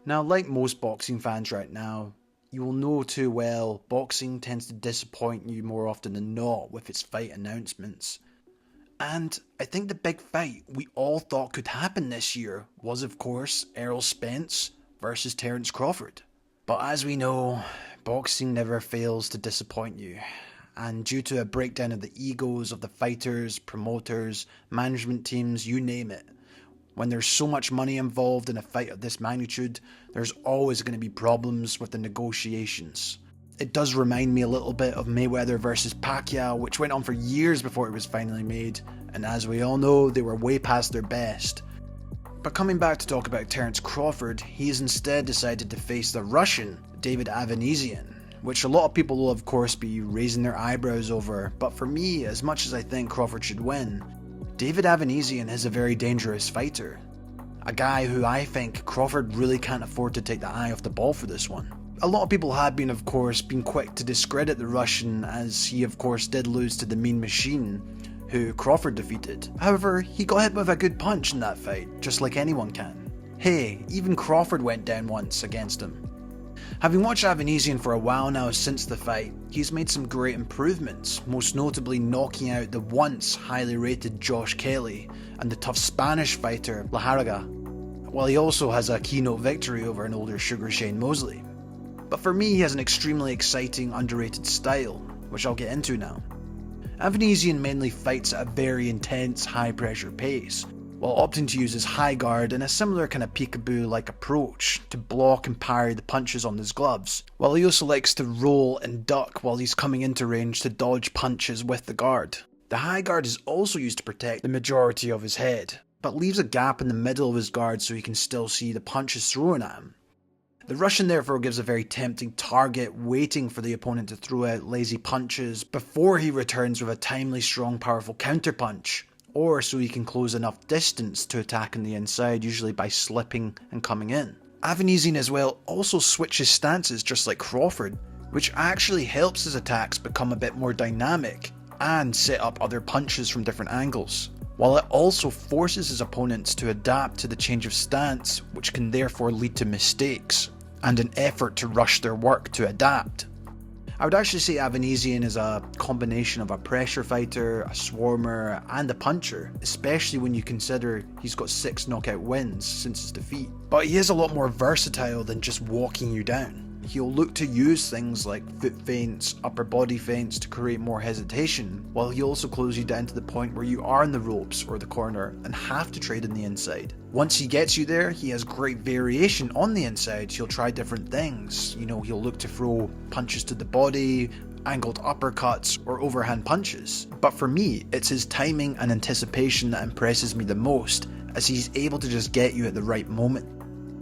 Now, like most boxing fans right now, you will know too well, boxing tends to disappoint you more often than not with its fight announcements. And I think the big fight we all thought could happen this year was, of course, Errol Spence versus Terence Crawford. But as we know, boxing never fails to disappoint you. And due to a breakdown of the egos of the fighters, promoters, management teams, you name it, when there's so much money involved in a fight of this magnitude, there's always going to be problems with the negotiations. It does remind me a little bit of Mayweather versus Pacquiao, which went on for years before it was finally made, and as we all know, they were way past their best. But coming back to talk about Terence Crawford, he has instead decided to face the Russian, David Avanesyan, which a lot of people will of course be raising their eyebrows over, but for me, as much as I think Crawford should win, David Avanesyan is a very dangerous fighter. A guy who I think Crawford really can't afford to take the eye off the ball for this one. A lot of people have been quick to discredit the Russian, as he of course did lose to the Mean Machine, who Crawford defeated. However, he got hit with a good punch in that fight, just like anyone can. Hey, even Crawford went down once against him. Having watched Avanesyan for a while now since the fight, he's made some great improvements, most notably knocking out the once highly rated Josh Kelly and the tough Spanish fighter Lajaraga, while he also has a keynote victory over an older Sugar Shane Mosley. But for me, he has an extremely exciting, underrated style, which I'll get into now. Avanesyan mainly fights at a very intense, high-pressure pace, while opting to use his high guard and a similar kind of peekaboo-like approach to block and parry the punches on his gloves, while he also likes to roll and duck while he's coming into range to dodge punches with the guard. The high guard is also used to protect the majority of his head, but leaves a gap in the middle of his guard so he can still see the punches thrown at him. The Russian therefore gives a very tempting target, waiting for the opponent to throw out lazy punches before he returns with a timely, strong, powerful counterpunch, or so he can close enough distance to attack on the inside, usually by slipping and coming in. Avanesyan as well also switches stances just like Crawford, which actually helps his attacks become a bit more dynamic and set up other punches from different angles, while it also forces his opponents to adapt to the change of stance, which can therefore lead to mistakes and an effort to rush their work to adapt. I would actually say Avanesyan is a combination of a pressure fighter, a swarmer, and a puncher, especially when you consider he's got 6 knockout wins since his defeat. But he is a lot more versatile than just walking you down. He'll look to use things like foot feints, upper body feints to create more hesitation, while he also close you down to the point where you are in the ropes or the corner and have to trade on the inside. Once he gets you there, he has great variation on the inside. He'll try different things. He'll look to throw punches to the body, angled uppercuts, or overhand punches. But for me, it's his timing and anticipation that impresses me the most, as he's able to just get you at the right moment.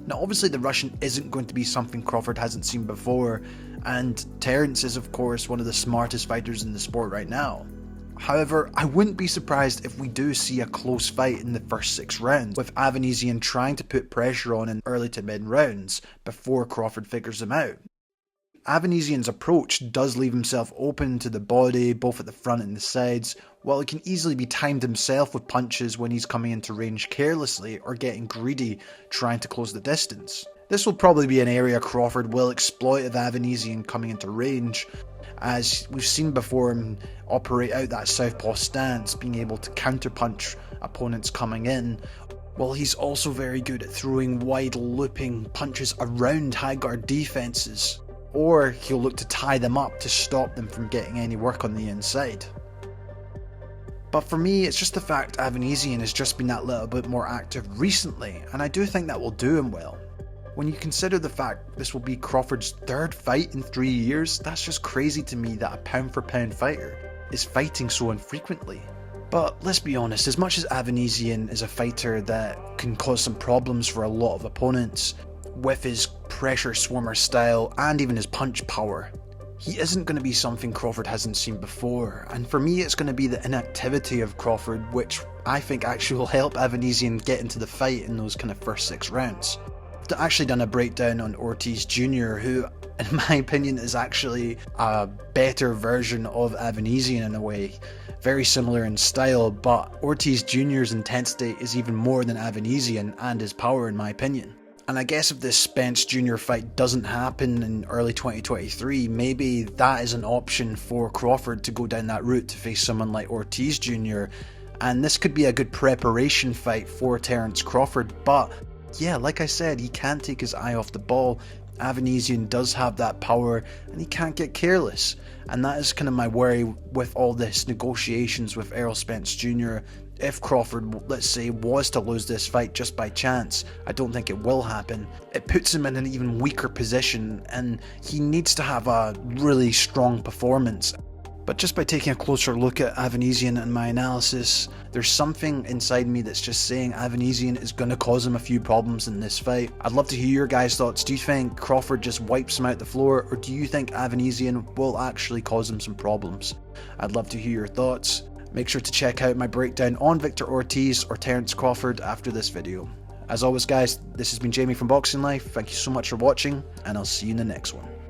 Now obviously the Russian isn't going to be something Crawford hasn't seen before, and Terence is of course one of the smartest fighters in the sport right now. However, I wouldn't be surprised if we do see a close fight in the first 6 rounds, with Avanesyan trying to put pressure on in early to mid rounds before Crawford figures him out. Avanesyan's approach does leave himself open to the body, both at the front and the sides, while he can easily be timed himself with punches when he's coming into range carelessly or getting greedy trying to close the distance. This will probably be an area Crawford will exploit of Avanesyan coming into range, as we've seen before him operate out that southpaw stance, being able to counterpunch opponents coming in, while he's also very good at throwing wide looping punches around high guard defences, or he'll look to tie them up to stop them from getting any work on the inside. But for me, it's just the fact Avanesyan has just been that little bit more active recently, and I do think that will do him well. When you consider the fact this will be Crawford's 3rd fight in 3 years, that's just crazy to me that a pound for pound fighter is fighting so infrequently. But let's be honest, as much as Avanesyan is a fighter that can cause some problems for a lot of opponents, with his pressure swarmer style and even his punch power, he isn't going to be something Crawford hasn't seen before, and for me it's going to be the inactivity of Crawford which I think actually will help Avanesyan get into the fight in those kind of first 6 rounds. I've actually done a breakdown on Ortiz Jr., who in my opinion is actually a better version of Avanesyan in a way, very similar in style, but Ortiz Jr.'s intensity is even more than Avanesyan and his power in my opinion. And I guess if this Spence Jr. fight doesn't happen in early 2023, maybe that is an option for Crawford to go down that route to face someone like Ortiz Jr. And this could be a good preparation fight for Terence Crawford. But yeah, like I said, he can't take his eye off the ball. Avanesyan does have that power and he can't get careless. And that is kind of my worry with all this negotiations with Errol Spence Jr. If Crawford, let's say, was to lose this fight just by chance, I don't think it will happen, it puts him in an even weaker position and he needs to have a really strong performance. But just by taking a closer look at Avanesyan and my analysis, there's something inside me that's just saying Avanesyan is going to cause him a few problems in this fight. I'd love to hear your guys' thoughts. Do you think Crawford just wipes him out the floor, or do you think Avanesyan will actually cause him some problems? I'd love to hear your thoughts. Make sure to check out my breakdown on Victor Ortiz or Terence Crawford after this video. As always guys, this has been Jamie from Boxing Life. Thank you so much for watching, and I'll see you in the next one.